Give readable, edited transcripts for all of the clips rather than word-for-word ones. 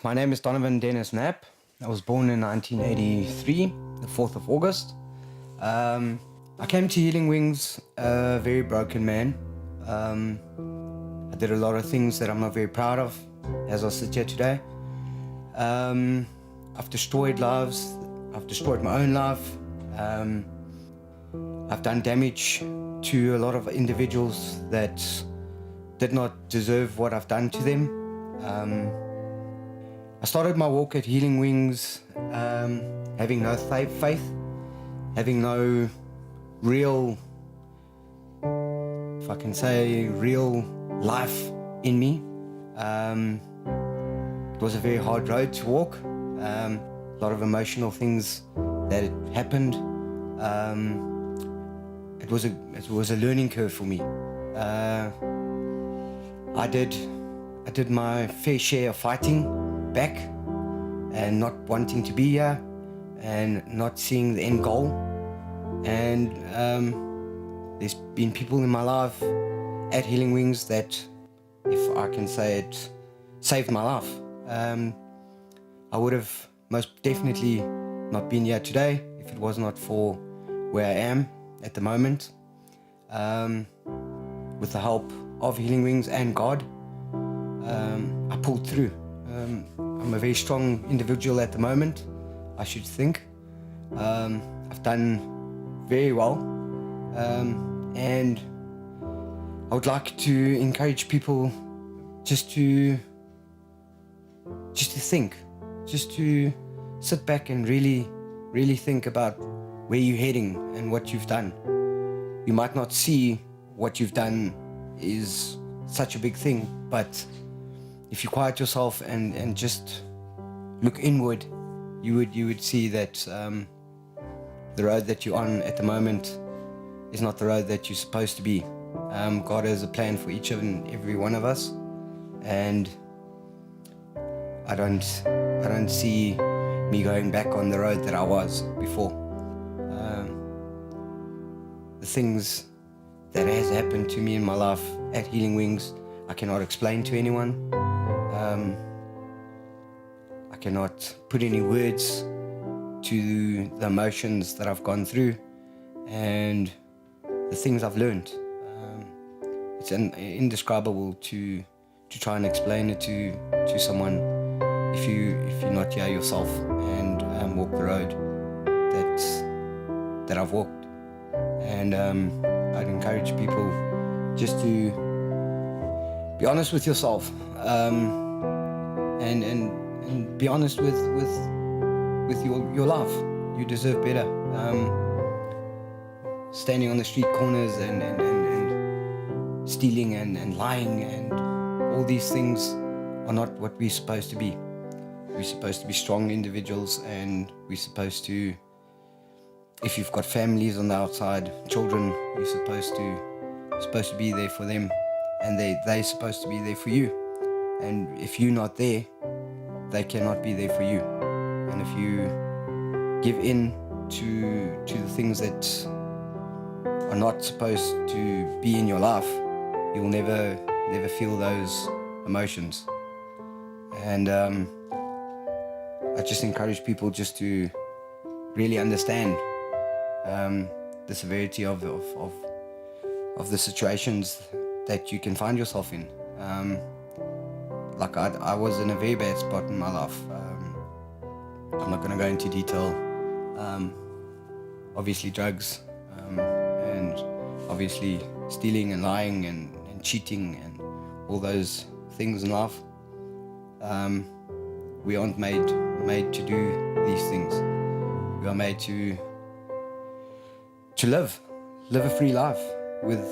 My name is Donovan Knapp. I was born in 1983, the 4th of August. I came to Healing Wings a very broken man. I did a lot of things that I'm not very proud of as I sit here today. I've destroyed lives. I've destroyed my own life. I've done damage to a lot of individuals that did not deserve what I've done to them. I started my walk at Healing Wings having no faith, having no real, if I can say, real life in me. It was a very hard road to walk. A lot of emotional things that happened. It was a learning curve for me. I did my fair share of fighting back and not wanting to be here and not seeing the end goal. And there's been people in my life at Healing Wings that, if I can say it, saved my life. I would have most definitely not been here today if it was not for where I am at the moment. With the help of Healing Wings and God, I pulled through. I'm a very strong individual at the moment, I should think. I've done very well, and I would like to encourage people just to think, just to sit back and really think about where you're heading and what you've done. You might not see what you've done is such a big thing, but if you quiet yourself and just look inward, you would see that the road that you're on at the moment is not the road that you're supposed to be. God has a plan for each and every one of us, and I don't see me going back on the road that I was before. The things that has happened to me in my life at Healing Wings, I cannot explain to anyone. I cannot put any words to the emotions that I've gone through and the things I've learned. It's indescribable to try and explain it to someone if you're not here yourself and walk the road that I've walked. And I'd encourage people just to be honest with yourself, and be honest with your life. You deserve better. Standing on the street corners and stealing and lying and all these things are not what we're supposed to be. We're supposed to be strong individuals, and we're supposed to, if you've got families on the outside, children, you're supposed to be there for them, and they're supposed to be there for you. And if you're not there, they cannot be there for you. And if you give in to the things that are not supposed to be in your life, you'll never feel those emotions. And I just encourage people just to really understand the severity of the situations that you can find yourself in. Like I was in a very bad spot in my life. I'm not going to go into detail. Obviously drugs, and obviously stealing and lying and cheating and all those things in life. We aren't made to do these things. We are made to live a free life with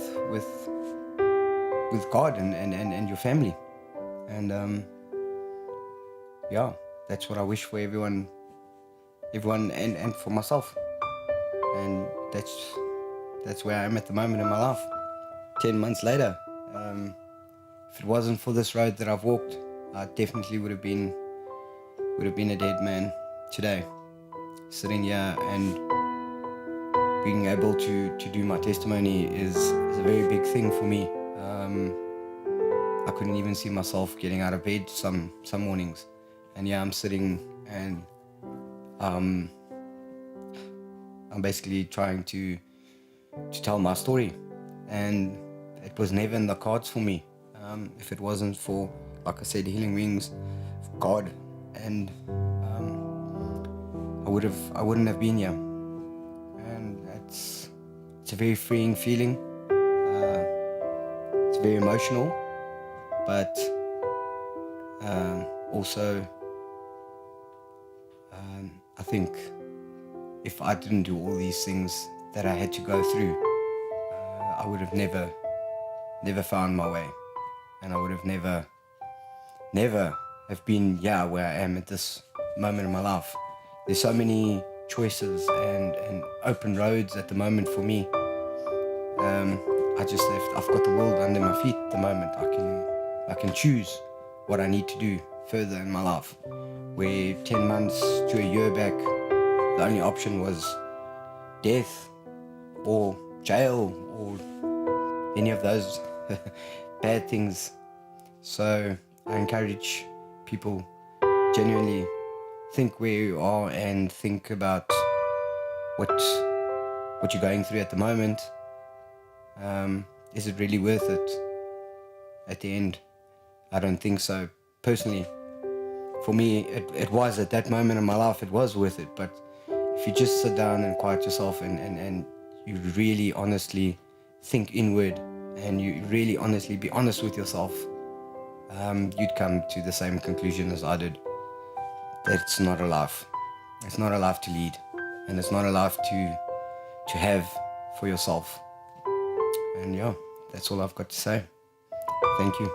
God and your family. And yeah, that's what I wish for everyone and for myself. And that's where I am at the moment in my life. 10 months later, if it wasn't for this road that I've walked, I definitely would have been a dead man today. Sitting here and being able to do my testimony is a very big thing for me. I couldn't even see myself getting out of bed some mornings. And yeah, I'm sitting and I'm basically trying to tell my story, and it was never in the cards for me. If it wasn't for, like I said, Healing Wings, God, and I wouldn't have been here. And it's a very freeing feeling. It's very emotional, but also I think if I didn't do all these things that I had to go through, I would have never found my way, and I would have never have been where I am at this moment in my life. There's so many choices and open roads at the moment for me. I've got the world under my feet at the moment. I can choose what I need to do further in my life. Where 10 months to a year back, the only option was death or jail or any of those bad things. So I encourage people, genuinely think where you are and think about what you're going through at the moment. Is it really worth it at the end? I don't think so. Personally, for me, it was at that moment in my life, it was worth it. But if you just sit down and quiet yourself and you really honestly think inward and you really honestly be honest with yourself, you'd come to the same conclusion as I did. That it's not a life. It's not a life to lead. And it's not a life to have for yourself. And yeah, that's all I've got to say. Thank you.